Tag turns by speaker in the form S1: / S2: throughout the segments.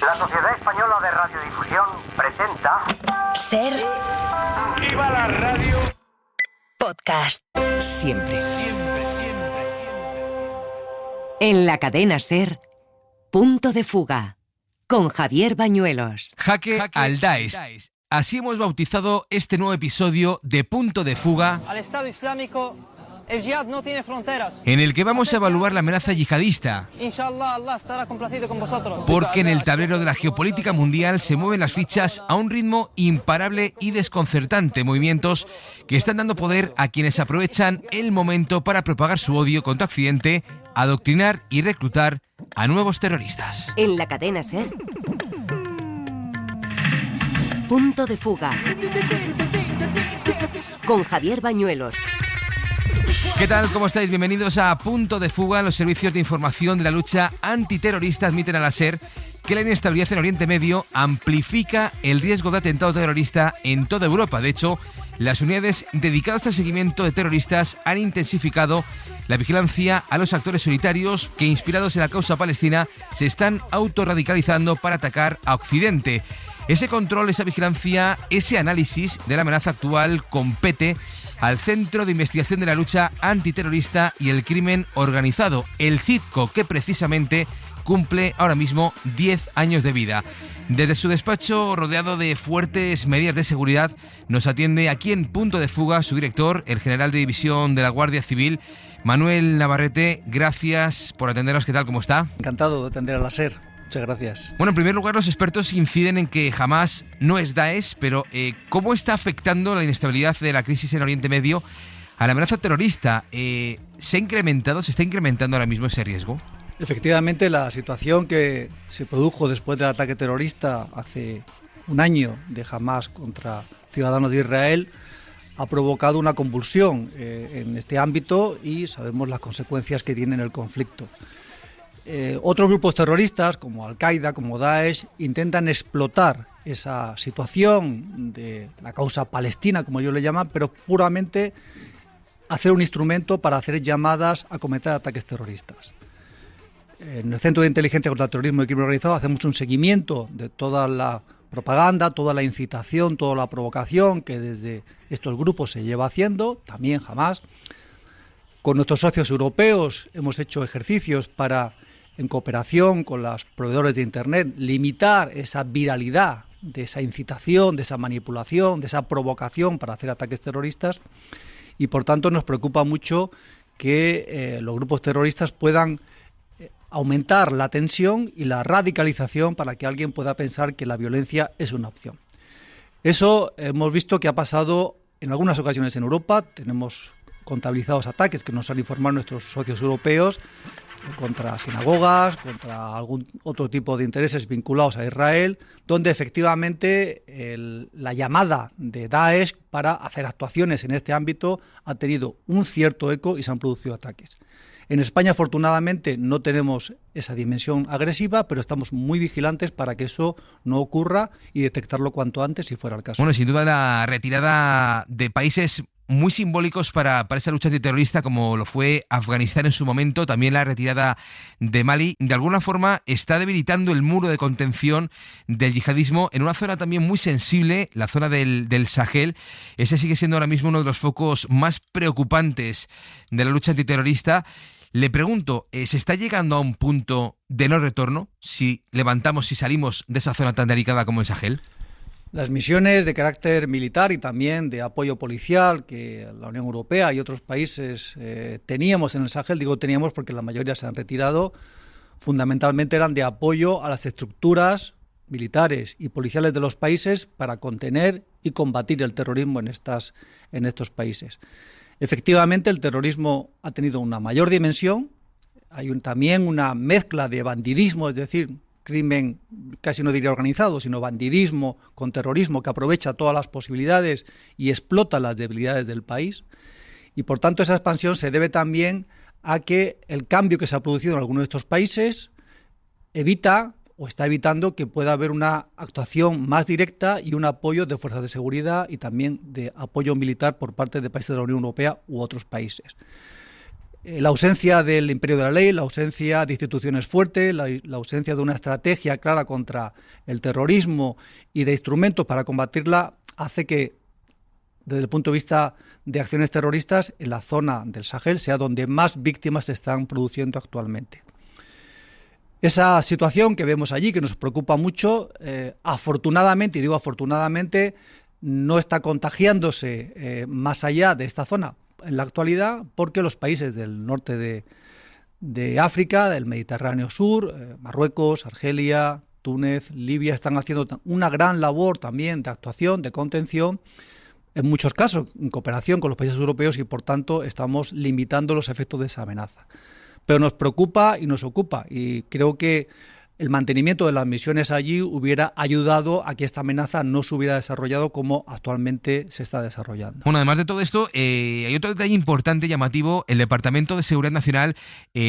S1: La Sociedad Española de Radiodifusión presenta...
S2: Ser.
S3: ¡Viva la radio!
S2: Podcast.
S4: Siempre. En la cadena Ser, Punto de Fuga, con Javier Bañuelos.
S5: Jaque al Daesh. Así hemos bautizado este nuevo episodio de Punto de Fuga,
S6: Al Estado Islámico, el jihad no tiene fronteras.
S5: en el que vamos a evaluar la amenaza yihadista,
S6: Inshallah, Allah estará complacido con vosotros.
S5: porque en el tablero de la geopolítica mundial se mueven las fichas a un ritmo imparable y desconcertante, movimientos que están dando poder a quienes aprovechan el momento para propagar su odio contra Occidente, adoctrinar y reclutar a nuevos terroristas.
S4: En la cadena Ser, Punto de Fuga, con Javier Bañuelos.
S5: ¿Qué tal? ¿Cómo estáis? Bienvenidos a Punto de Fuga. Los servicios de información de la lucha antiterrorista admiten a la SER que la inestabilidad en Oriente Medio amplifica el riesgo de atentado terrorista en toda Europa. De hecho, las unidades dedicadas al seguimiento de terroristas han intensificado la vigilancia a los actores solitarios que, inspirados en la causa palestina, se están autorradicalizando para atacar a Occidente. Ese control, esa vigilancia, ese análisis de la amenaza actual compete al Centro de Investigación de la Lucha Antiterrorista y el Crimen Organizado, el CITCO, que precisamente cumple ahora mismo 10 años de vida. Desde su despacho, rodeado de fuertes medidas de seguridad, nos atiende aquí en Punto de Fuga su director, el general de división de la Guardia Civil, Manuel Navarrete. Gracias por atendernos. ¿Qué tal? ¿Cómo está?
S7: Encantado de atender a la SER. Muchas gracias.
S5: Bueno, en primer lugar, los expertos inciden en que Hamás no es Daesh, pero ¿cómo está afectando la inestabilidad de la crisis en Oriente Medio a la amenaza terrorista? ¿Se está incrementando ahora mismo ese riesgo?
S7: Efectivamente, la situación que se produjo después del ataque terrorista hace un año de Hamás contra ciudadanos de Israel ha provocado una convulsión en este ámbito y sabemos las consecuencias que tiene el conflicto. Otros grupos terroristas, como Al-Qaeda, como Daesh, intentan explotar esa situación de la causa palestina, como ellos le llaman, pero puramente hacer un instrumento para hacer llamadas a cometer ataques terroristas. En el Centro de Inteligencia contra el Terrorismo y Crimen Organizado hacemos un seguimiento de toda la propaganda, toda la incitación, toda la provocación que desde estos grupos se lleva haciendo, también Hamás. Con nuestros socios europeos hemos hecho ejercicios para, en cooperación con los proveedores de Internet, limitar esa viralidad de esa incitación, de esa manipulación, de esa provocación para hacer ataques terroristas, y por tanto nos preocupa mucho que los grupos terroristas puedan aumentar la tensión y la radicalización para que alguien pueda pensar que la violencia es una opción. Eso hemos visto que ha pasado en algunas ocasiones en Europa. Tenemos contabilizados ataques que nos han informado nuestros socios europeos contra sinagogas, contra algún otro tipo de intereses vinculados a Israel, donde efectivamente la llamada de Daesh para hacer actuaciones en este ámbito ha tenido un cierto eco y se han producido ataques. En España, afortunadamente, no tenemos esa dimensión agresiva, pero estamos muy vigilantes para que eso no ocurra y detectarlo cuanto antes, si fuera el caso.
S5: Bueno, sin duda la retirada de países muy simbólicos para esa lucha antiterrorista, como lo fue Afganistán en su momento, también la retirada de Mali, de alguna forma está debilitando el muro de contención del yihadismo en una zona también muy sensible, la zona del Sahel. Ese sigue siendo ahora mismo uno de los focos más preocupantes de la lucha antiterrorista. Le pregunto, ¿se está llegando a un punto de no retorno si salimos de esa zona tan delicada como el Sahel?
S7: Las misiones de carácter militar y también de apoyo policial que la Unión Europea y otros países teníamos en el Sahel, digo teníamos porque la mayoría se han retirado, fundamentalmente eran de apoyo a las estructuras militares y policiales de los países para contener y combatir el terrorismo en estos países. Efectivamente, el terrorismo ha tenido una mayor dimensión, hay también una mezcla de bandidismo, es decir, crimen casi no diría organizado, sino bandidismo con terrorismo que aprovecha todas las posibilidades y explota las debilidades del país. Y por tanto esa expansión se debe también a que el cambio que se ha producido en algunos de estos países evita o está evitando que pueda haber una actuación más directa y un apoyo de fuerzas de seguridad y también de apoyo militar por parte de países de la Unión Europea u otros países. La ausencia del imperio de la ley, la ausencia de instituciones fuertes, la ausencia de una estrategia clara contra el terrorismo y de instrumentos para combatirla hace que, desde el punto de vista de acciones terroristas, en la zona del Sahel sea donde más víctimas se están produciendo actualmente. Esa situación que vemos allí, que nos preocupa mucho, afortunadamente, y digo afortunadamente, no está contagiándose más allá de esta zona en la actualidad, porque los países del norte de África, del Mediterráneo Sur, Marruecos, Argelia, Túnez, Libia, están haciendo una gran labor también de actuación, de contención, en muchos casos en cooperación con los países europeos, y por tanto estamos limitando los efectos de esa amenaza. Pero nos preocupa y nos ocupa, y creo que el mantenimiento de las misiones allí hubiera ayudado a que esta amenaza no se hubiera desarrollado como actualmente se está desarrollando.
S5: Bueno, además de todo esto, hay otro detalle importante, llamativo. El Departamento de Seguridad Nacional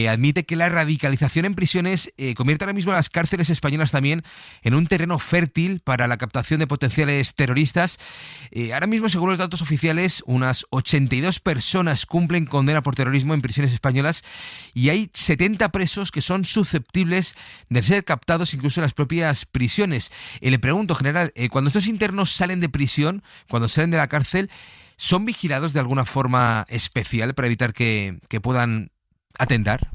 S5: admite que la radicalización en prisiones convierte ahora mismo a las cárceles españolas también en un terreno fértil para la captación de potenciales terroristas. Ahora mismo, según los datos oficiales, unas 82 personas cumplen condena por terrorismo en prisiones españolas, y hay 70 presos que son susceptibles de ser captados incluso en las propias prisiones. Le pregunto, general, cuando estos internos salen de prisión, cuando salen de la cárcel, ¿son vigilados de alguna forma especial para evitar que puedan atentar?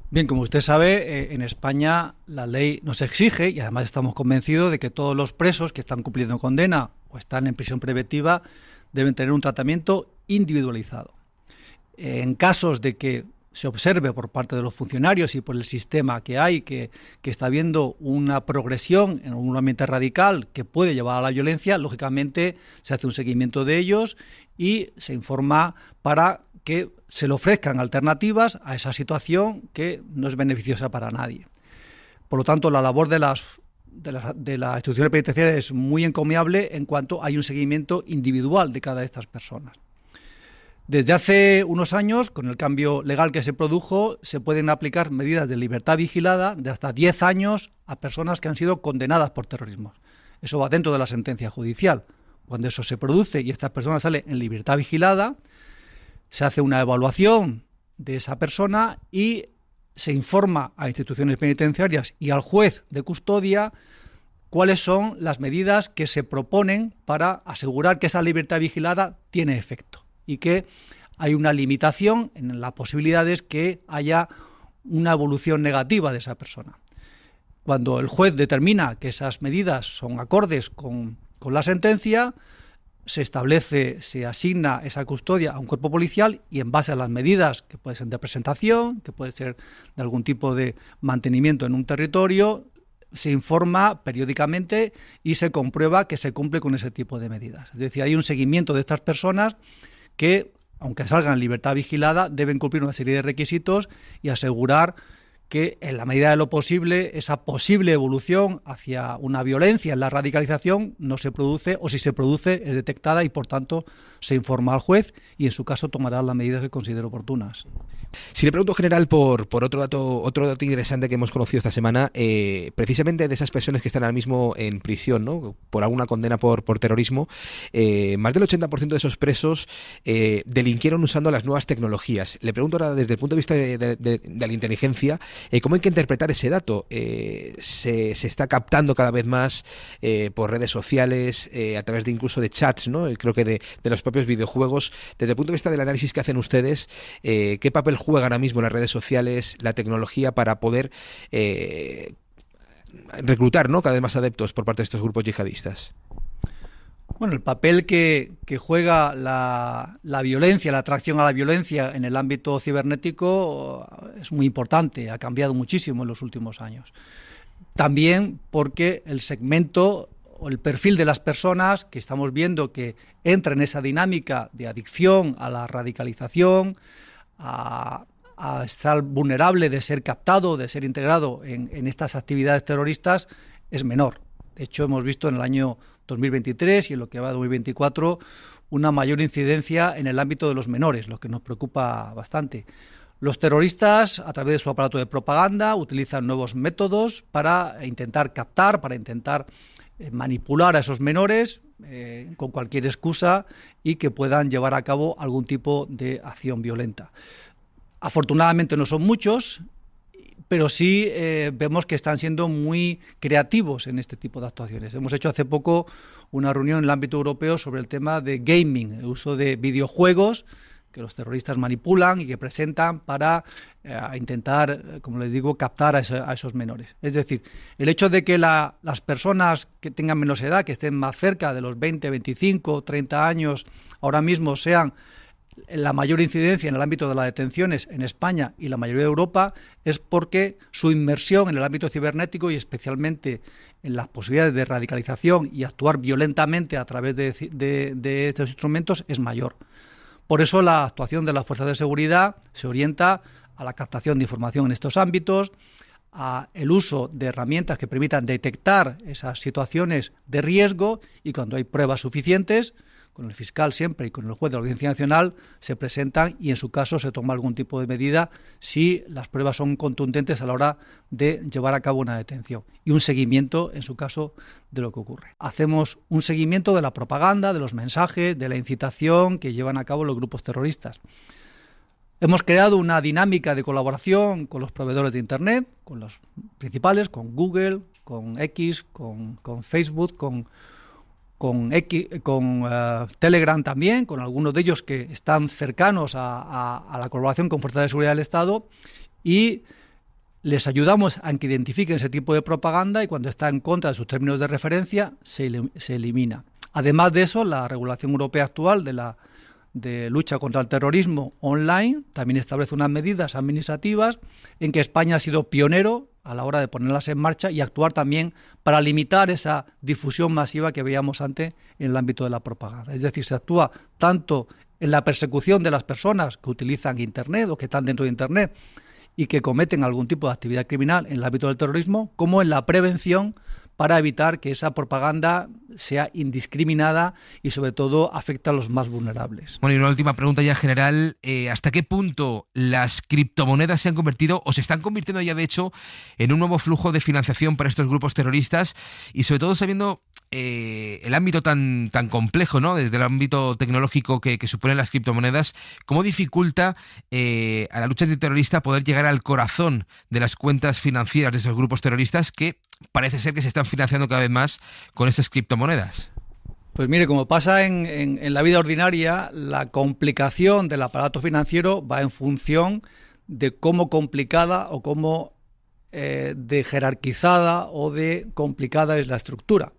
S7: Bien, como usted sabe, en España la ley nos exige, y además estamos convencidos de que todos los presos que están cumpliendo condena o están en prisión preventiva deben tener un tratamiento individualizado. En casos de que se observe por parte de los funcionarios y por el sistema que hay, que está habiendo una progresión en un ambiente radical que puede llevar a la violencia, lógicamente se hace un seguimiento de ellos y se informa para que se le ofrezcan alternativas a esa situación que no es beneficiosa para nadie. Por lo tanto, la labor de las instituciones penitenciarias es muy encomiable en cuanto hay un seguimiento individual de cada de estas personas. Desde hace unos años, con el cambio legal que se produjo, se pueden aplicar medidas de libertad vigilada de hasta 10 años a personas que han sido condenadas por terrorismo. Eso va dentro de la sentencia judicial. Cuando eso se produce y esta persona sale en libertad vigilada, se hace una evaluación de esa persona y se informa a instituciones penitenciarias y al juez de custodia cuáles son las medidas que se proponen para asegurar que esa libertad vigilada tiene efecto y que hay una limitación en las posibilidades que haya una evolución negativa de esa persona. Cuando el juez determina que esas medidas son acordes con la sentencia, se establece, se asigna esa custodia a un cuerpo policial y en base a las medidas, que pueden ser de presentación, que puede ser de algún tipo de mantenimiento en un territorio, se informa periódicamente y se comprueba que se cumple con ese tipo de medidas. Es decir, hay un seguimiento de estas personas que, aunque salgan en libertad vigilada, deben cumplir una serie de requisitos y asegurar que, en la medida de lo posible, esa posible evolución hacia una violencia en la radicalización no se produce, o si se produce es detectada y, por tanto, se informa al juez y, en su caso, tomará las medidas que considere oportunas.
S5: Si le pregunto, general, por otro dato interesante que hemos conocido esta semana, precisamente de esas personas que están ahora mismo en prisión, ¿no?, por alguna condena por terrorismo, más del 80% de esos presos delinquieron usando las nuevas tecnologías. Le pregunto ahora, desde el punto de vista de la inteligencia, ¿cómo hay que interpretar ese dato? Se está captando cada vez más por redes sociales, a través de incluso de chats, ¿no?, creo que de los propios videojuegos. Desde el punto de vista del análisis que hacen ustedes, ¿qué papel juega ahora mismo las redes sociales, la tecnología, para poder reclutar, ¿no?, cada vez más adeptos por parte de estos grupos yihadistas?
S7: Bueno, el papel que juega la violencia, la atracción a la violencia en el ámbito cibernético es muy importante, ha cambiado muchísimo en los últimos años. También porque el segmento o el perfil de las personas que estamos viendo que entra en esa dinámica de adicción a la radicalización, a estar vulnerable de ser captado, de ser integrado en estas actividades terroristas, es menor. De hecho, hemos visto en el año 2023 y en lo que va de 2024 una mayor incidencia en el ámbito de los menores, lo que nos preocupa bastante. Los terroristas, a través de su aparato de propaganda, utilizan nuevos métodos para intentar captar, para intentar manipular a esos menores con cualquier excusa y que puedan llevar a cabo algún tipo de acción violenta. Afortunadamente no son muchos, pero sí vemos que están siendo muy creativos en este tipo de actuaciones. Hemos hecho hace poco una reunión en el ámbito europeo sobre el tema de gaming, el uso de videojuegos que los terroristas manipulan y que presentan para intentar, como les digo, captar a esos menores. Es decir, el hecho de que las personas que tengan menos edad, que estén más cerca de los 20, 25, 30 años, ahora mismo sean la mayor incidencia en el ámbito de las detenciones en España y la mayoría de Europa, es porque su inmersión en el ámbito cibernético y especialmente en las posibilidades de radicalización y actuar violentamente a través de estos instrumentos es mayor. Por eso la actuación de las fuerzas de seguridad se orienta a la captación de información en estos ámbitos, a el uso de herramientas que permitan detectar esas situaciones de riesgo y cuando hay pruebas suficientes, con el fiscal siempre y con el juez de la Audiencia Nacional, se presentan y en su caso se toma algún tipo de medida si las pruebas son contundentes a la hora de llevar a cabo una detención y un seguimiento en su caso de lo que ocurre. Hacemos un seguimiento de la propaganda, de los mensajes, de la incitación que llevan a cabo los grupos terroristas. Hemos creado una dinámica de colaboración con los proveedores de Internet, con los principales, con Google, con X, con Facebook, con Telegram también, con algunos de ellos que están cercanos a la colaboración con Fuerzas de Seguridad del Estado, y les ayudamos a que identifiquen ese tipo de propaganda y cuando está en contra de sus términos de referencia se elimina. Además de eso, la regulación europea actual de lucha contra el terrorismo online también establece unas medidas administrativas en que España ha sido pionero a la hora de ponerlas en marcha y actuar también para limitar esa difusión masiva que veíamos antes en el ámbito de la propaganda. Es decir, se actúa tanto en la persecución de las personas que utilizan Internet o que están dentro de Internet y que cometen algún tipo de actividad criminal en el ámbito del terrorismo, como en la prevención para evitar que esa propaganda sea indiscriminada y sobre todo afecte a los más vulnerables.
S5: Bueno, y una última pregunta ya general, ¿hasta qué punto las criptomonedas se han convertido o se están convirtiendo ya de hecho en un nuevo flujo de financiación para estos grupos terroristas? Y sobre todo sabiendo el ámbito tan complejo, ¿no?, desde el ámbito tecnológico que suponen las criptomonedas, ¿cómo dificulta a la lucha antiterrorista poder llegar al corazón de las cuentas financieras de esos grupos terroristas que parece ser que se están financiando cada vez más con estas criptomonedas?
S7: Pues mire, como pasa en la vida ordinaria, la complicación del aparato financiero va en función de cómo complicada o cómo de jerarquizada o de complicada es la estructura.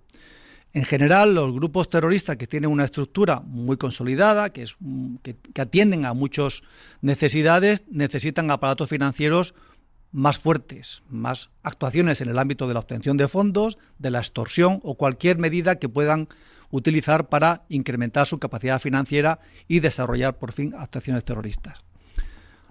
S7: En general, los grupos terroristas que tienen una estructura muy consolidada, que atienden a muchas necesidades, necesitan aparatos financieros más fuertes, más actuaciones en el ámbito de la obtención de fondos, de la extorsión o cualquier medida que puedan utilizar para incrementar su capacidad financiera y desarrollar por fin actuaciones terroristas.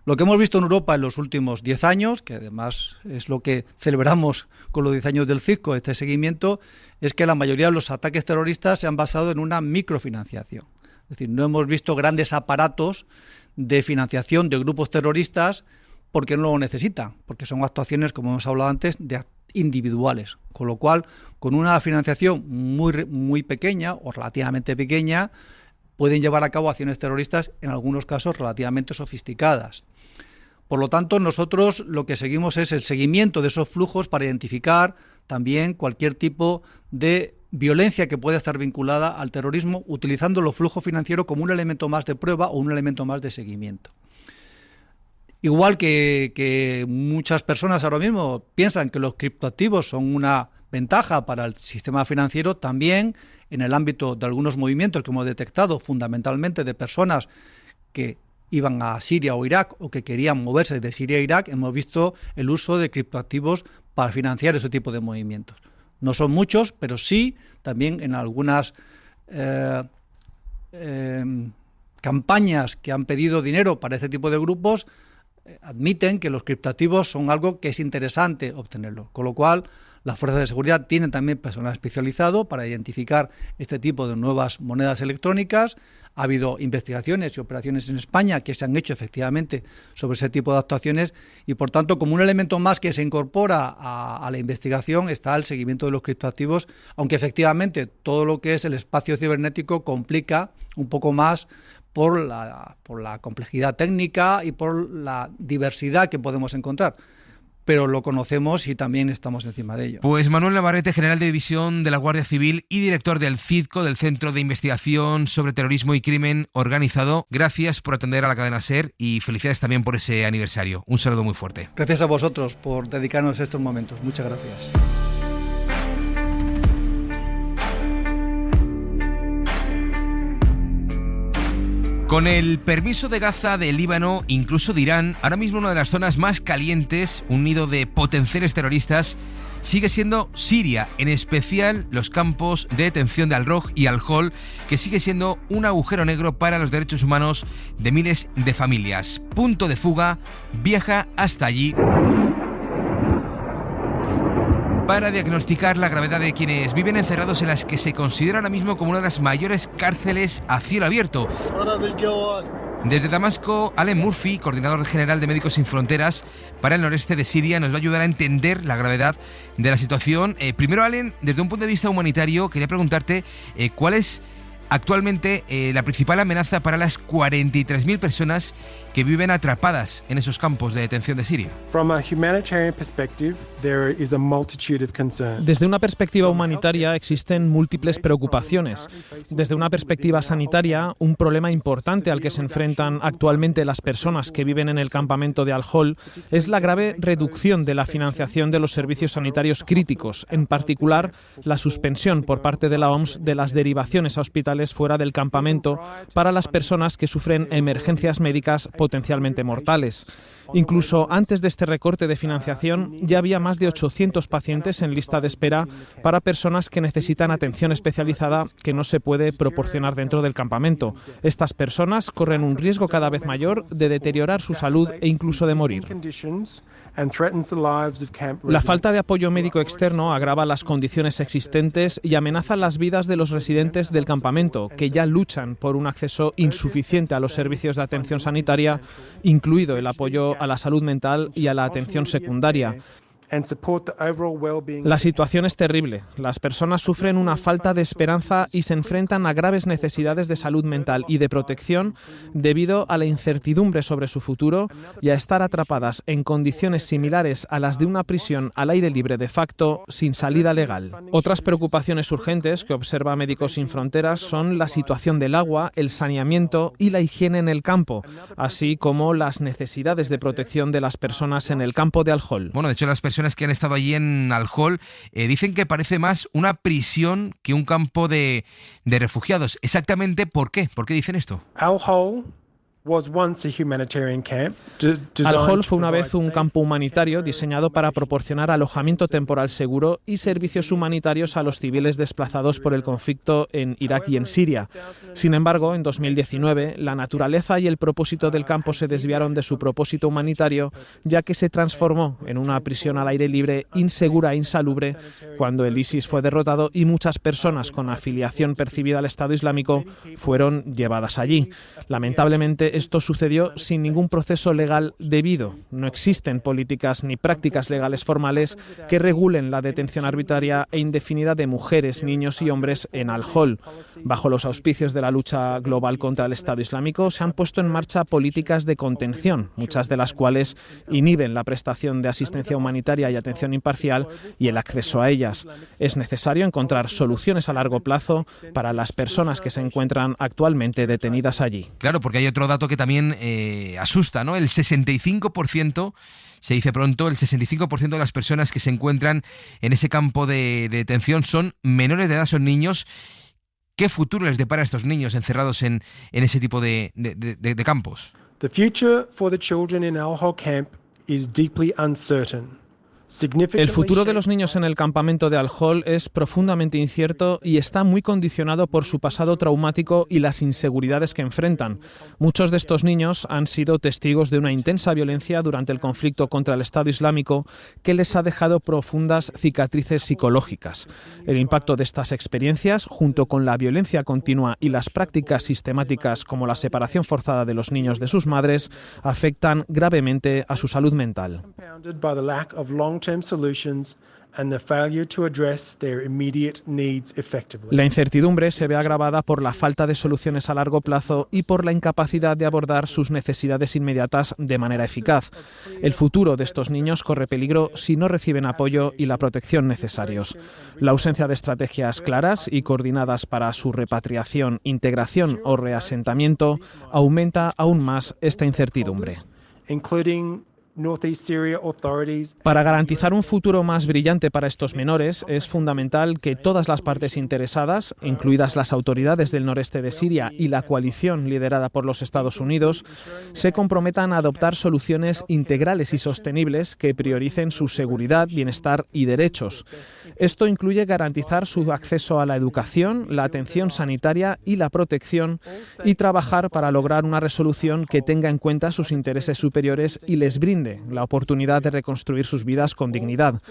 S7: Lo que hemos visto en Europa en los últimos 10 años, que además es lo que celebramos con los 10 años del circo, este seguimiento, es que la mayoría de los ataques terroristas se han basado en una microfinanciación. Es decir, no hemos visto grandes aparatos de financiación de grupos terroristas porque no lo necesitan, porque son actuaciones, como hemos hablado antes, individuales. Con lo cual, con una financiación muy pequeña o relativamente pequeña, pueden llevar a cabo acciones terroristas, en algunos casos relativamente sofisticadas. Por lo tanto, nosotros lo que seguimos es el seguimiento de esos flujos para identificar también cualquier tipo de violencia que pueda estar vinculada al terrorismo, utilizando los flujos financieros como un elemento más de prueba o un elemento más de seguimiento. Igual que muchas personas ahora mismo piensan que los criptoactivos son una ventaja para el sistema financiero, también en el ámbito de algunos movimientos que hemos detectado, fundamentalmente de personas que iban a Siria o Irak o que querían moverse de Siria a Irak, hemos visto el uso de criptoactivos para financiar ese tipo de movimientos. No son muchos, pero sí también en algunas campañas que han pedido dinero para este tipo de grupos, admiten que los criptoactivos son algo que es interesante obtenerlo, con lo cual las fuerzas de seguridad tienen también personal especializado para identificar este tipo de nuevas monedas electrónicas. Ha habido investigaciones y operaciones en España que se han hecho efectivamente sobre ese tipo de actuaciones y, por tanto, como un elemento más que se incorpora a la investigación está el seguimiento de los criptoactivos, aunque efectivamente todo lo que es el espacio cibernético complica un poco más por la complejidad técnica y por la diversidad que podemos encontrar. Pero lo conocemos y también estamos encima de ello.
S5: Pues Manuel Navarrete, general de división de la Guardia Civil y director del CIDCO, del Centro de Investigación sobre Terrorismo y Crimen Organizado, gracias por atender a la cadena SER y felicidades también por ese aniversario. Un saludo muy fuerte.
S7: Gracias a vosotros por dedicarnos estos momentos. Muchas gracias.
S5: Con el permiso de Gaza, del Líbano, incluso de Irán, ahora mismo una de las zonas más calientes, un nido de potenciales terroristas, sigue siendo Siria, en especial los campos de detención de Al-Roj y Al-Hol, que sigue siendo un agujero negro para los derechos humanos de miles de familias. Punto de Fuga viaja hasta allí para diagnosticar la gravedad de quienes viven encerrados en las que se considera ahora mismo como una de las mayores cárceles a cielo abierto. Desde Damasco, Allen Murphy, coordinador general de Médicos Sin Fronteras para el noreste de Siria, nos va a ayudar a entender la gravedad de la situación. Primero, Allen, desde un punto de vista humanitario, quería preguntarte cuál es actualmente la principal amenaza para las 43.000 personas que viven atrapadas en esos campos de detención de Siria.
S8: Desde una perspectiva humanitaria existen múltiples preocupaciones. Desde una perspectiva sanitaria, un problema importante al que se enfrentan actualmente las personas que viven en el campamento de Al-Hol es la grave reducción de la financiación de los servicios sanitarios críticos, en particular la suspensión por parte de la OMS de las derivaciones a hospitales fuera del campamento para las personas que sufren emergencias médicas potencialmente mortales. Incluso antes de este recorte de financiación, ya había más de 800 pacientes en lista de espera para personas que necesitan atención especializada que no se puede proporcionar dentro del campamento. Estas personas corren un riesgo cada vez mayor de deteriorar su salud e incluso de morir. La falta de apoyo médico externo agrava las condiciones existentes y amenaza las vidas de los residentes del campamento, que ya luchan por un acceso insuficiente a los servicios de atención sanitaria, incluido el apoyo a la salud mental y a la atención secundaria. La situación es terrible. Las personas sufren una falta de esperanza y se enfrentan a graves necesidades de salud mental y de protección debido a la incertidumbre sobre su futuro y a estar atrapadas en condiciones similares a las de una prisión al aire libre de facto sin salida legal. Otras preocupaciones urgentes que observa Médicos Sin Fronteras son la situación del agua, el saneamiento y la higiene en el campo, así como las necesidades de protección de las personas en el campo de Al-Hol.
S5: Bueno, de hecho, las personas que han estado allí en Al-Hol dicen que parece más una prisión que un campo de refugiados. ¿Exactamente por qué? ¿Por qué dicen esto?
S8: Al-Hol fue una vez un campo humanitario diseñado para proporcionar alojamiento temporal seguro y servicios humanitarios a los civiles desplazados por el conflicto en Irak y en Siria. Sin embargo, en 2019, la naturaleza y el propósito del campo se desviaron de su propósito humanitario, ya que se transformó en una prisión al aire libre, insegura e insalubre, cuando el ISIS fue derrotado y muchas personas con afiliación percibida al Estado Islámico fueron llevadas allí. Lamentablemente, esto sucedió sin ningún proceso legal debido. No existen políticas ni prácticas legales formales que regulen la detención arbitraria e indefinida de mujeres, niños y hombres en Al-Hol. Bajo los auspicios de la lucha global contra el Estado Islámico se han puesto en marcha políticas de contención, muchas de las cuales inhiben la prestación de asistencia humanitaria y atención imparcial y el acceso a ellas. Es necesario encontrar soluciones a largo plazo para las personas que se encuentran actualmente detenidas allí.
S5: Claro, porque hay otro dato que también asusta, ¿no? El 65%, se dice pronto, el 65% de las personas que se encuentran en ese campo de detención son menores de edad, son niños. ¿Qué futuro les depara a estos niños encerrados en ese tipo de campos?
S9: The future for the children in Al-Hol camp is deeply uncertain.
S8: El futuro de los niños en el campamento de Al-Hol es profundamente incierto y está muy condicionado por su pasado traumático y las inseguridades que enfrentan. Muchos de estos niños han sido testigos de una intensa violencia durante el conflicto contra el Estado Islámico que les ha dejado profundas cicatrices psicológicas. El impacto de estas experiencias, junto con la violencia continua y las prácticas sistemáticas como la separación forzada de los niños de sus madres, afectan gravemente a su salud mental.
S9: and the failure to address their immediate needs effectively.
S8: La incertidumbre se ve agravada por la falta de soluciones a largo plazo y por la incapacidad de abordar sus necesidades inmediatas de manera eficaz. El futuro de estos niños corre peligro si no reciben apoyo y la protección necesarios. La ausencia de estrategias claras y coordinadas para su repatriación, integración o reasentamiento aumenta aún más esta incertidumbre. Para garantizar un futuro más brillante para estos menores, es fundamental que todas las partes interesadas, incluidas las autoridades del noreste de Siria y la coalición liderada por los Estados Unidos, se comprometan a adoptar soluciones integrales y sostenibles que prioricen su seguridad, bienestar y derechos. Esto incluye garantizar su acceso a la educación, la atención sanitaria y la protección, y trabajar para lograr una resolución que tenga en cuenta sus intereses superiores y les brinde la oportunidad de reconstruir sus vidas con dignidad.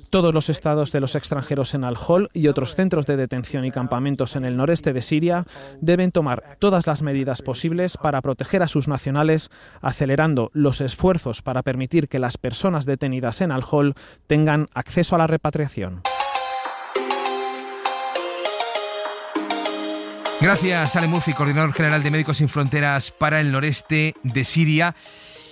S8: Todos los estados de los extranjeros en Al-Hol y otros centros de detención y campamentos en el noreste de Siria deben tomar todas las medidas posibles para proteger a sus nacionales, acelerando los esfuerzos para permitir que las personas detenidas en Al-Hol tengan acceso a la repatriación.
S5: Gracias, Ale Murphy, coordinador general de Médicos Sin Fronteras para el noreste de Siria.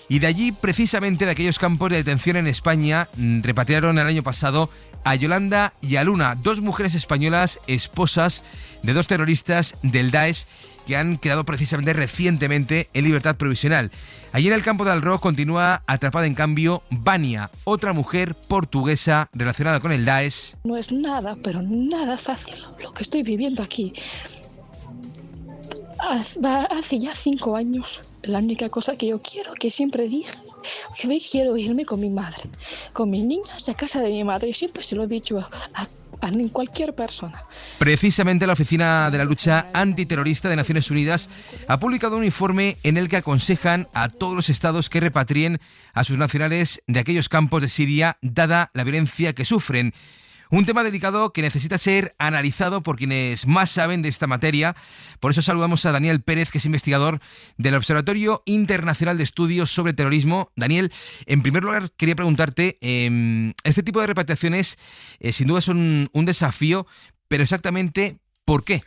S5: Y de allí, precisamente de aquellos campos de detención en España, repatriaron el año pasado a Yolanda y a Luna, dos mujeres españolas, esposas de dos terroristas del Daesh que han quedado precisamente recientemente en libertad provisional. Allí en el campo de Al-Roh continúa atrapada en cambio Vania, otra mujer portuguesa relacionada con el Daesh.
S10: No es nada, pero nada fácil lo que estoy viviendo aquí. Hace ya 5 años. La única cosa que yo quiero, que siempre dije, que quiero irme con mi madre, con mis niñas a casa de mi madre. Siempre se lo he dicho a cualquier persona.
S5: Precisamente la Oficina de la Lucha Antiterrorista de Naciones Unidas ha publicado un informe en el que aconsejan a todos los estados que repatrien a sus nacionales de aquellos campos de Siria, dada la violencia que sufren. Un tema delicado que necesita ser analizado por quienes más saben de esta materia. Por eso saludamos a Daniel Pérez, que es investigador del Observatorio Internacional de Estudios sobre Terrorismo. Daniel, en primer lugar quería preguntarte, este tipo de repatriaciones sin duda son un desafío, pero exactamente ¿por qué?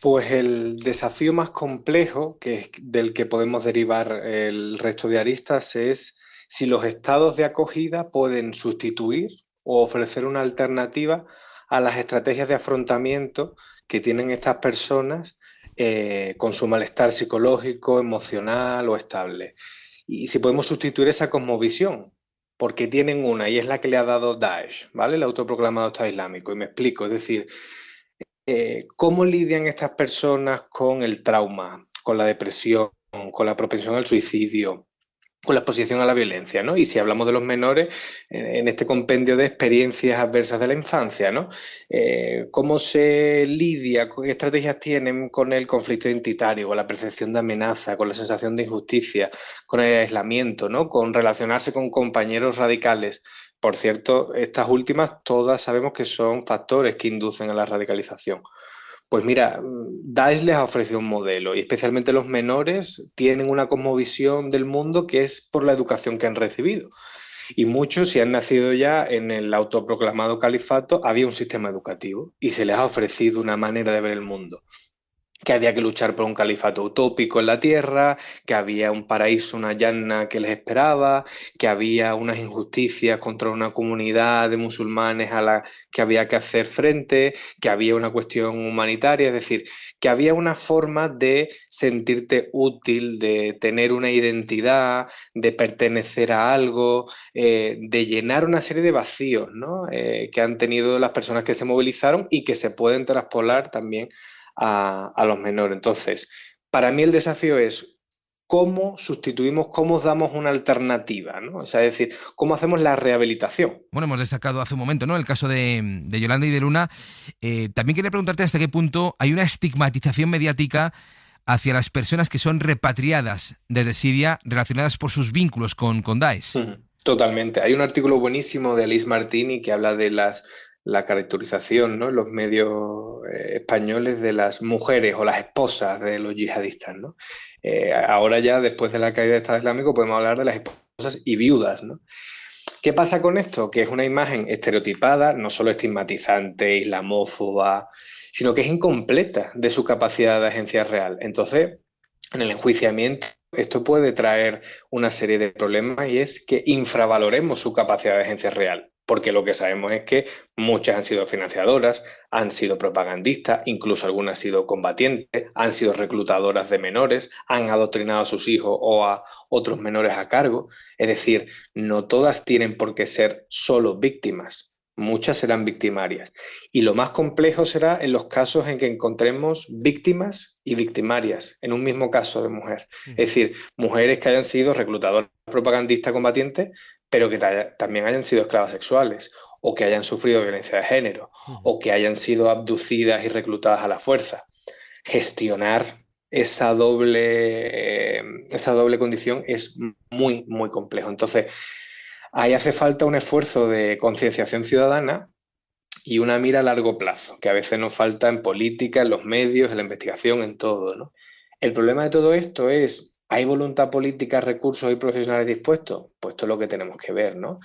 S11: Pues el desafío más complejo, del que podemos derivar el resto de aristas, es si los estados de acogida pueden sustituir o ofrecer una alternativa a las estrategias de afrontamiento que tienen estas personas con su malestar psicológico, emocional o estable. Y si podemos sustituir esa cosmovisión, porque tienen una, y es la que le ha dado Daesh, ¿vale? El autoproclamado Estado Islámico. Y me explico, es decir, ¿cómo lidian estas personas con el trauma, con la depresión, con la propensión al suicidio, con la exposición a la violencia, ¿no? Y si hablamos de los menores, en este compendio de experiencias adversas de la infancia, ¿no? ¿Cómo se lidia, qué estrategias tienen con el conflicto identitario, con la percepción de amenaza, con la sensación de injusticia, con el aislamiento, ¿no? Con relacionarse con compañeros radicales? Por cierto, estas últimas todas sabemos que son factores que inducen a la radicalización. Pues mira, Daesh les ha ofrecido un modelo y especialmente los menores tienen una cosmovisión del mundo que es por la educación que han recibido. Y muchos, si han nacido ya en el autoproclamado califato, había un sistema educativo y se les ha ofrecido una manera de ver el mundo. Que había que luchar por un califato utópico en la tierra, que había un paraíso, una Janna que les esperaba, que había unas injusticias contra una comunidad de musulmanes a la que había que hacer frente, que había una cuestión humanitaria, es decir, que había una forma de sentirte útil, de tener una identidad, de pertenecer a algo, de llenar una serie de vacíos, ¿no? Que han tenido las personas que se movilizaron y que se pueden traspolar también a los menores. Entonces, para mí el desafío es cómo sustituimos, cómo damos una alternativa, ¿no? O sea, es decir, cómo hacemos la rehabilitación.
S5: Bueno, hemos destacado hace un momento, ¿no?, el caso de Yolanda y de Luna. También quería preguntarte hasta qué punto hay una estigmatización mediática hacia las personas que son repatriadas desde Siria relacionadas por sus vínculos con Daesh.
S11: Totalmente. Hay un artículo buenísimo de Alice Martini que habla de la caracterización, ¿no?, en los medios españoles de las mujeres o las esposas de los yihadistas, ¿no? Ahora ya, después de la caída del Estado Islámico, podemos hablar de las esposas y viudas, ¿no? ¿Qué pasa con esto? Que es una imagen estereotipada, no solo estigmatizante, islamófoba, sino que es incompleta de su capacidad de agencia real. Entonces, en el enjuiciamiento, esto puede traer una serie de problemas y es que infravaloremos su capacidad de agencia real. Porque lo que sabemos es que muchas han sido financiadoras, han sido propagandistas, incluso algunas han sido combatientes, han sido reclutadoras de menores, han adoctrinado a sus hijos o a otros menores a cargo. Es decir, no todas tienen por qué ser solo víctimas, muchas serán victimarias. Y lo más complejo será en los casos en que encontremos víctimas y victimarias en un mismo caso de mujer. Es decir, mujeres que hayan sido reclutadoras, propagandistas, combatientes, pero que también hayan sido esclavas sexuales, o que hayan sufrido violencia de género, o que hayan sido abducidas y reclutadas a la fuerza. Gestionar esa doble condición es muy, muy complejo. Entonces, ahí hace falta un esfuerzo de concienciación ciudadana y una mira a largo plazo, que a veces nos falta en política, en los medios, en la investigación, en todo, ¿no? El problema de todo esto es: ¿hay voluntad política, recursos y profesionales dispuestos? Pues esto es lo que tenemos que ver, ¿no?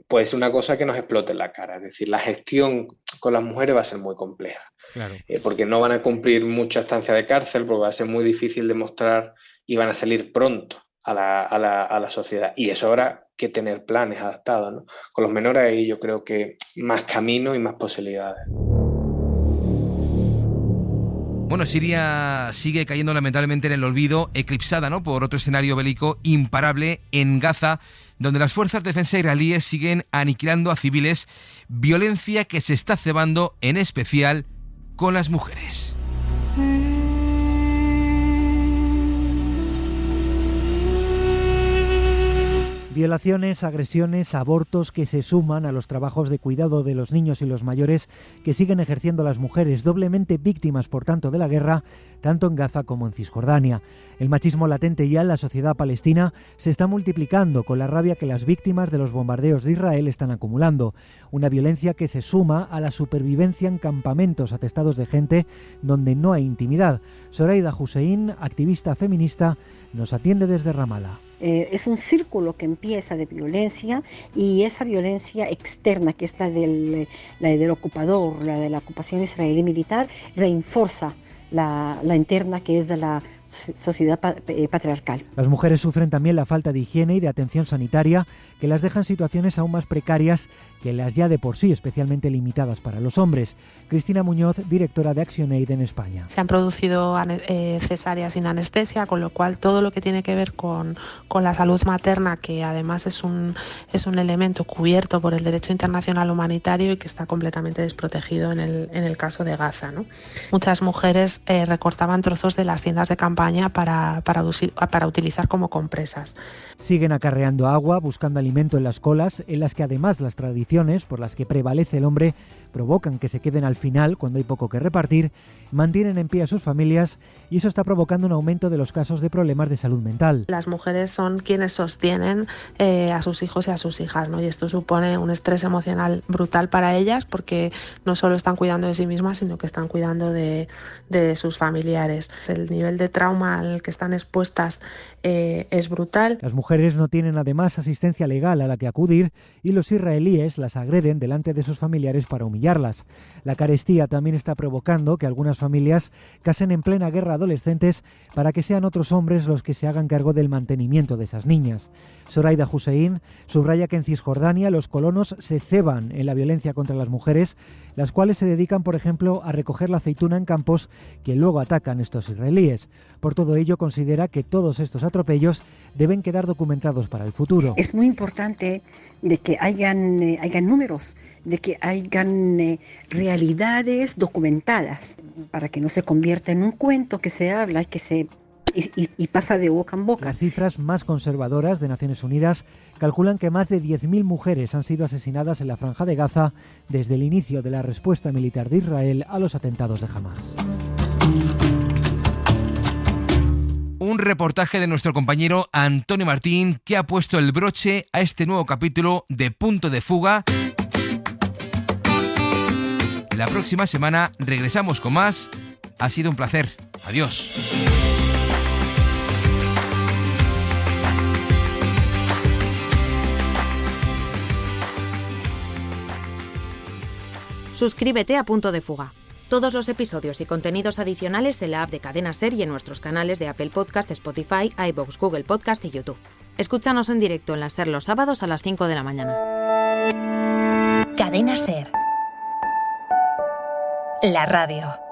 S11: Pues una cosa que nos explote en la cara. Es decir, la gestión con las mujeres va a ser muy compleja.
S5: Claro.
S11: Porque no van a cumplir mucha estancia de cárcel, porque va a ser muy difícil demostrar y van a salir pronto a la sociedad. Y eso habrá que tener planes adaptados, ¿no? Con los menores ahí yo creo que más camino y más posibilidades.
S5: Bueno, Siria sigue cayendo lamentablemente en el olvido, eclipsada, ¿no?, por otro escenario bélico imparable en Gaza, donde las fuerzas de defensa israelíes siguen aniquilando a civiles, violencia que se está cebando en especial con las mujeres.
S12: Violaciones, agresiones, abortos que se suman a los trabajos de cuidado de los niños y los mayores que siguen ejerciendo las mujeres, doblemente víctimas, por tanto, de la guerra, tanto en Gaza como en Cisjordania. El machismo latente ya en la sociedad palestina se está multiplicando con la rabia que las víctimas de los bombardeos de Israel están acumulando. Una violencia que se suma a la supervivencia en campamentos atestados de gente donde no hay intimidad. Zoraida Hussein, activista feminista, nos atiende desde Ramallah.
S13: Es un círculo que empieza de violencia, y esa violencia externa, que es la del ocupador, la de la ocupación israelí militar, refuerza la interna, que es de la sociedad patriarcal.
S12: Las mujeres sufren también la falta de higiene y de atención sanitaria, que las dejan situaciones aún más precarias que las ya de por sí especialmente limitadas para los hombres. Cristina Muñoz, directora de ActionAid en España.
S14: Se han producido cesáreas sin anestesia, con lo cual todo lo que tiene que ver con la salud materna, que además es un elemento cubierto por el derecho internacional humanitario y que está completamente desprotegido en el caso de Gaza, ¿no? Muchas mujeres recortaban trozos de las tiendas de campaña para utilizar como compresas.
S12: Siguen acarreando agua, buscando alimento en las colas, en las que además las tradiciones por las que prevalece el hombre provocan que se queden al final cuando hay poco que repartir, mantienen en pie a sus familias, y eso está provocando un aumento de los casos de problemas de salud mental.
S14: Las mujeres son quienes sostienen a sus hijos y a sus hijas, ¿no? Y esto supone un estrés emocional brutal para ellas, porque no solo están cuidando de sí mismas, sino que están cuidando de sus familiares. El nivel de trauma al que están expuestas es brutal.
S12: Las mujeres no tienen además asistencia legal a la que acudir, y los israelíes las agreden delante de sus familiares para humillarlas. La carestía también está provocando que algunas familias casen en plena guerra adolescentes para que sean otros hombres los que se hagan cargo del mantenimiento de esas niñas. Zoraida Hussein subraya que en Cisjordania los colonos se ceban en la violencia contra las mujeres, las cuales se dedican, por ejemplo, a recoger la aceituna en campos que luego atacan estos israelíes. Por todo ello, considera que todos estos atropellos deben quedar documentados para el futuro.
S13: Es muy importante de que hayan números, de que hayan realidades documentadas, para que no se convierta en un cuento que se habla y pasa de boca en boca.
S12: Las cifras más conservadoras de Naciones Unidas calculan que más de 10.000 mujeres han sido asesinadas en la Franja de Gaza desde el inicio de la respuesta militar de Israel a los atentados de Hamás.
S5: Un reportaje de nuestro compañero Antonio Martín, que ha puesto el broche a este nuevo capítulo de Punto de Fuga. La próxima semana regresamos con más. Ha sido un placer. Adiós.
S15: Suscríbete a Punto de Fuga. Todos los episodios y contenidos adicionales en la app de Cadena SER y en nuestros canales de Apple Podcast, Spotify, iVoox, Google Podcast y YouTube. Escúchanos en directo en la SER los sábados a las 5 de la mañana.
S2: Cadena SER. La radio.